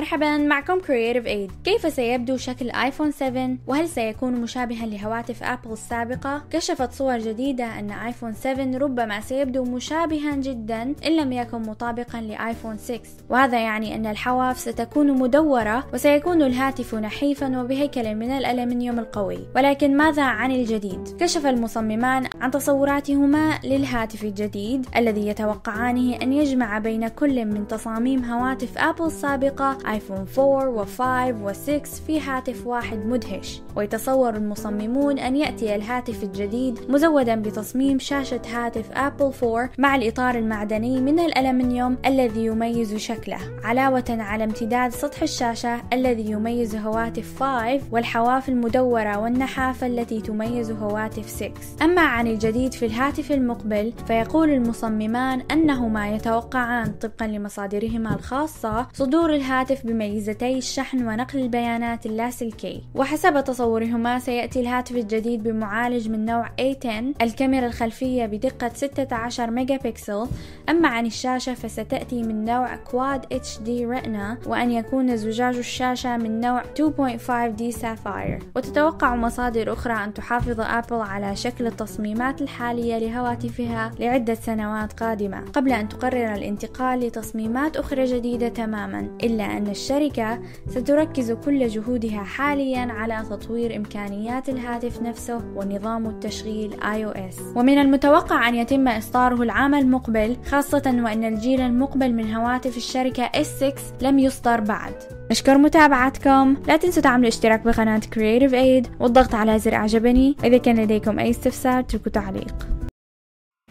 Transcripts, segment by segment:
مرحبا، معكم Creative Aid. كيف سيبدو شكل آيفون 7؟ وهل سيكون مشابها لهواتف آبل السابقة؟ كشفت صور جديدة أن آيفون 7 ربما سيبدو مشابها جدا إن لم يكن مطابقا لآيفون 6، وهذا يعني أن الحواف ستكون مدورة وسيكون الهاتف نحيفا وبهيكل من الألمنيوم القوي. ولكن ماذا عن الجديد؟ كشف المصممان عن تصوراتهما للهاتف الجديد الذي يتوقعانه أن يجمع بين كل من تصاميم هواتف آبل السابقة آيفون 4 و5 و6 في هاتف واحد مدهش. ويتصور المصممون أن يأتي الهاتف الجديد مزودا بتصميم شاشة هاتف آبل 4 مع الإطار المعدني من الألمنيوم الذي يميز شكله، علاوة على امتداد سطح الشاشة الذي يميز هواتف 5 والحواف المدورة والنحافة التي تميز هواتف 6. أما عن الجديد في الهاتف المقبل فيقول المصممان أنهما يتوقعان طبقا لمصادرهما الخاصة صدور الهاتف بميزتي الشحن ونقل البيانات اللاسلكي. وحسب تصورهما سيأتي الهاتف الجديد بمعالج من نوع A10، الكاميرا الخلفية بدقة 16 ميجا بكسل. أما عن الشاشة فستأتي من نوع كواد HD Retina، وأن يكون زجاج الشاشة من نوع 2.5D Sapphire. وتتوقع مصادر أخرى أن تحافظ آبل على شكل التصميمات الحالية لهواتفها لعدة سنوات قادمة قبل أن تقرر الانتقال لتصميمات أخرى جديدة تماما، إلا أن الشركة ستركز كل جهودها حاليا على تطوير إمكانيات الهاتف نفسه ونظام التشغيل iOS. ومن المتوقع أن يتم إصداره العام المقبل، خاصة وأن الجيل المقبل من هواتف الشركة S6 لم يصدر بعد. نشكر متابعتكم، لا تنسوا تعملوا اشتراك بقناة Creative Aid والضغط على زر أعجبني، وإذا كان لديكم أي استفسار اتركوا تعليق.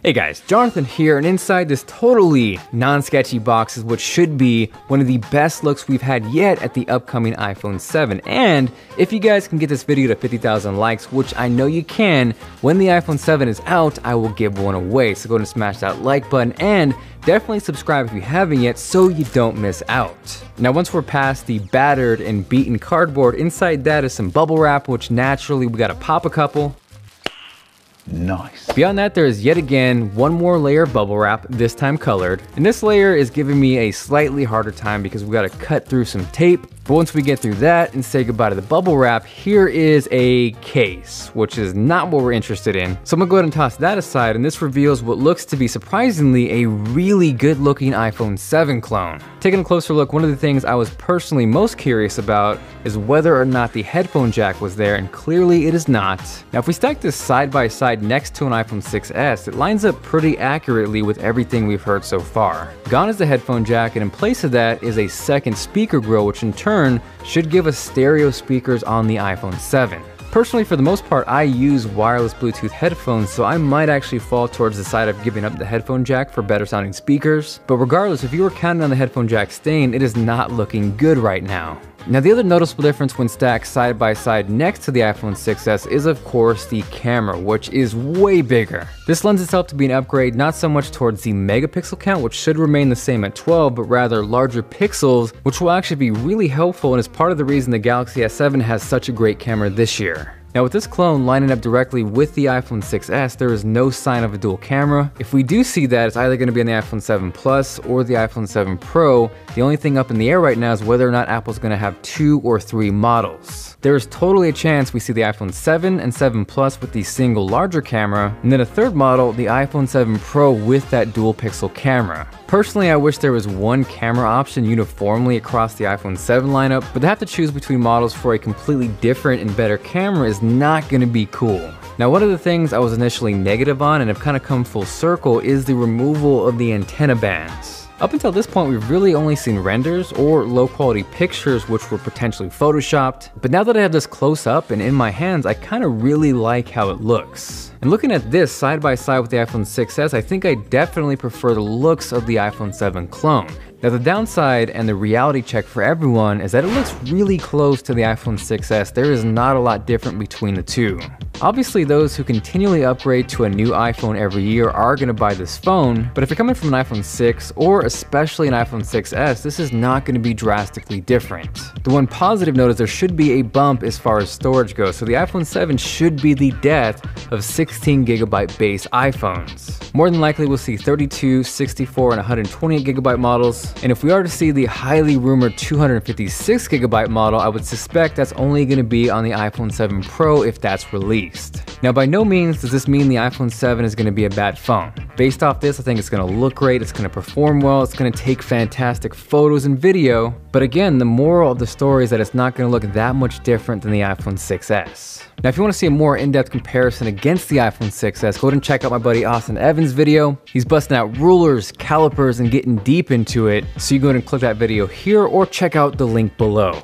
Hey guys, Jonathan here, and inside this totally non-sketchy box is what should be one of the best looks we've had yet at the upcoming iPhone 7. And if you guys can get this video to 50,000 likes, which I know you can, when the iPhone 7 is out, I will give one away. So go ahead and smash that like button and definitely subscribe if you haven't yet so you don't miss out. Now, once we're past the battered and beaten cardboard, inside that is some bubble wrap, which naturally we gotta pop a couple. Nice. Beyond that, there is yet again one more layer of bubble wrap, this time colored. And this layer is giving me a slightly harder time because we got to cut through some tape. But once we get through that and say goodbye to the bubble wrap, here is a case, which is not what we're interested in. So I'm gonna go ahead and toss that aside, and this reveals what looks to be surprisingly a really good looking iPhone 7 clone. Taking a closer look, one of the things I was personally most curious about is whether or not the headphone jack was there, and clearly it is not. Now if we stack this side by side next to an iPhone 6s, it lines up pretty accurately with everything we've heard so far. Gone is the headphone jack, and in place of that is a second speaker grill, which in turn should give us stereo speakers on the iPhone 7. Personally, for the most part, I use wireless Bluetooth headphones, so I might actually fall towards the side of giving up the headphone jack for better sounding speakers. But regardless, if you were counting on the headphone jack staying, it is not looking good right now. Now, the other noticeable difference when stacked side by side next to the iPhone 6s is of course the camera, which is way bigger. This lends itself to be an upgrade not so much towards the megapixel count, which should remain the same at 12, but rather larger pixels, which will actually be really helpful and is part of the reason the Galaxy S7 has such a great camera this year. Now with this clone lining up directly with the iPhone 6s, there is no sign of a dual camera. If we do see that, it's either going to be on the iPhone 7 Plus or the iPhone 7 Pro. The only thing up in the air right now is whether or not Apple's going to have 2 or 3 models. There is totally a chance we see the iPhone 7 and 7 Plus with the single larger camera, and then a third model, the iPhone 7 Pro with that dual pixel camera. Personally, I wish there was one camera option uniformly across the iPhone 7 lineup, but to have to choose between models for a completely different and better camera is not going to be cool. Now, one of the things I was initially negative on and have kind of come full circle is the removal of the antenna bands. Up until this point, we've really only seen renders or low quality pictures which were potentially photoshopped, but now that I have this close up and in my hands, I kind of really like how it looks. And looking at this side by side with the iPhone 6s, I think I definitely prefer the looks of the iPhone 7 clone. Now the downside and the reality check for everyone is that it looks really close to the iPhone 6s. There is not a lot different between the two. Obviously, those who continually upgrade to a new iPhone every year are going to buy this phone, but if you're coming from an iPhone 6 or especially an iPhone 6s, this is not going to be drastically different. The one positive note is there should be a bump as far as storage goes, so the iPhone 7 should be the death of 16GB base iPhones. More than likely, we'll see 32, 64, and 128GB models. else. And if we are to see the highly rumored 256GB model, I would suspect that's only going to be on the iPhone 7 Pro if that's released. Now, by no means does this mean the iPhone 7 is going to be a bad phone. Based off this, I think it's going to look great, it's going to perform well, it's going to take fantastic photos and video. But again, the moral of the story is that it's not going to look that much different than the iPhone 6S. Now, if you want to see a more in-depth comparison against the iPhone 6S, go ahead and check out my buddy Austin Evans' video. He's busting out rulers, calipers, and getting deep into it. So you go ahead and click that video here or check out the link below.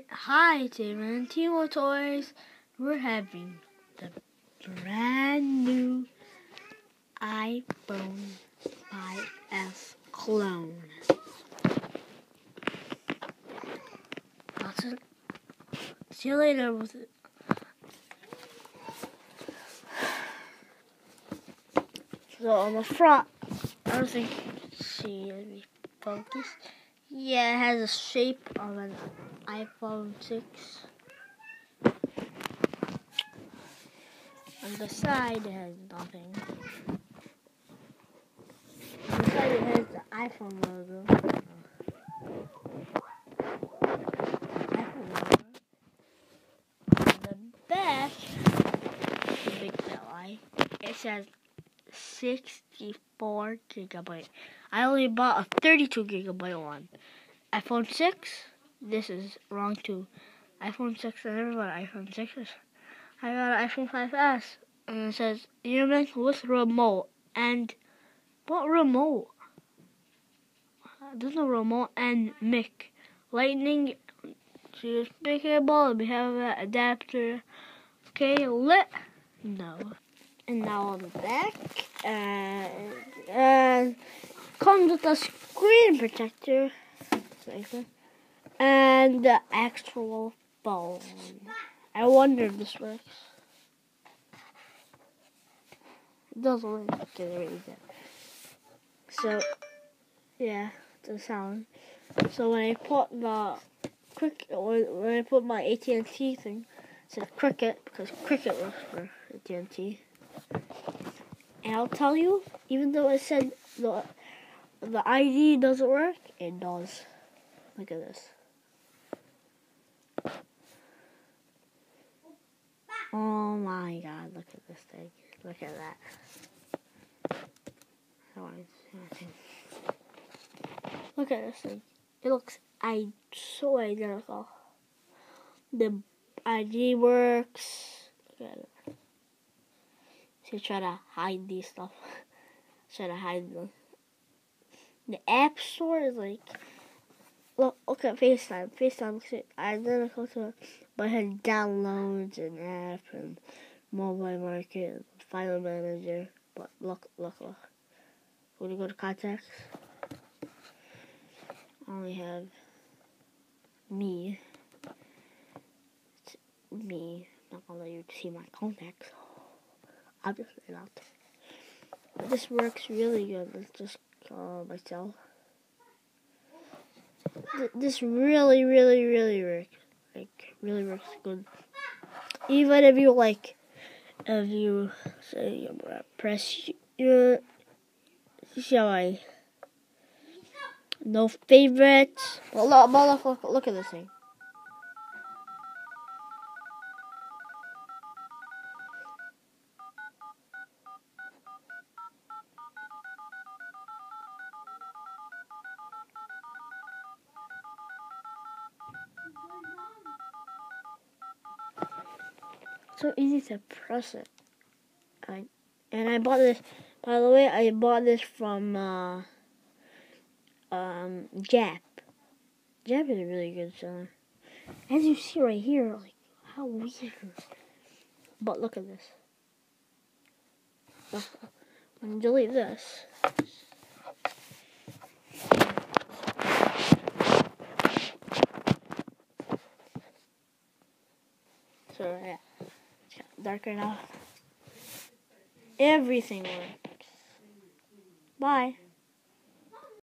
Hi, Damon and Timo Toys. We're having the brand new iPhone 5S clone. That's it. See you later with it. So on the front, I don't think you can see any focus. Yeah, it has the shape of an iPhone 6. On the side, it has nothing. On the side, it has the iPhone logo. On the back, the big lie, it says 64 gigabyte. I only bought a 32 gigabyte one. iPhone 6, this is wrong too. iPhone 6, I never got an iPhone 6. I got an iPhone 5S. And it says, earbuds with remote. And what remote? There's no remote and mic. Lightning to USB cable. We have an adapter. Okay, lit. No. And now on the back. And comes with a screen protector. And the actual phone. I wonder if this works. It doesn't really get it really good. So, yeah, the sound. So when I put when I put my AT&T thing, it says Cricket because Cricket works for AT&T. And I'll tell you, even though it said the ID doesn't work, it does. Look at this. Oh my god, look at this thing. Look at that. Look at this thing. It looks so identical. The ID works. Look at it. So try to hide these stuff. Try to hide them. The App Store is like, look at FaceTime. FaceTime looks identical to it, but it has downloads and app and mobile market and file manager. But look. When you go to contacts, I only have me. It's me. I'm not gonna let you see my contacts. Obviously not. But this works really good. Let's just call myself. This really works. Like, really works good. Even if you say press your, shall I? No favorites. Well, look at this thing. So easy to press it. And I bought this. By the way, I bought this from Jap. Jap is a really good seller. As you see right here, like how weird. But look at this. When you delete this. So yeah, it's darker now. Everything works. Bye.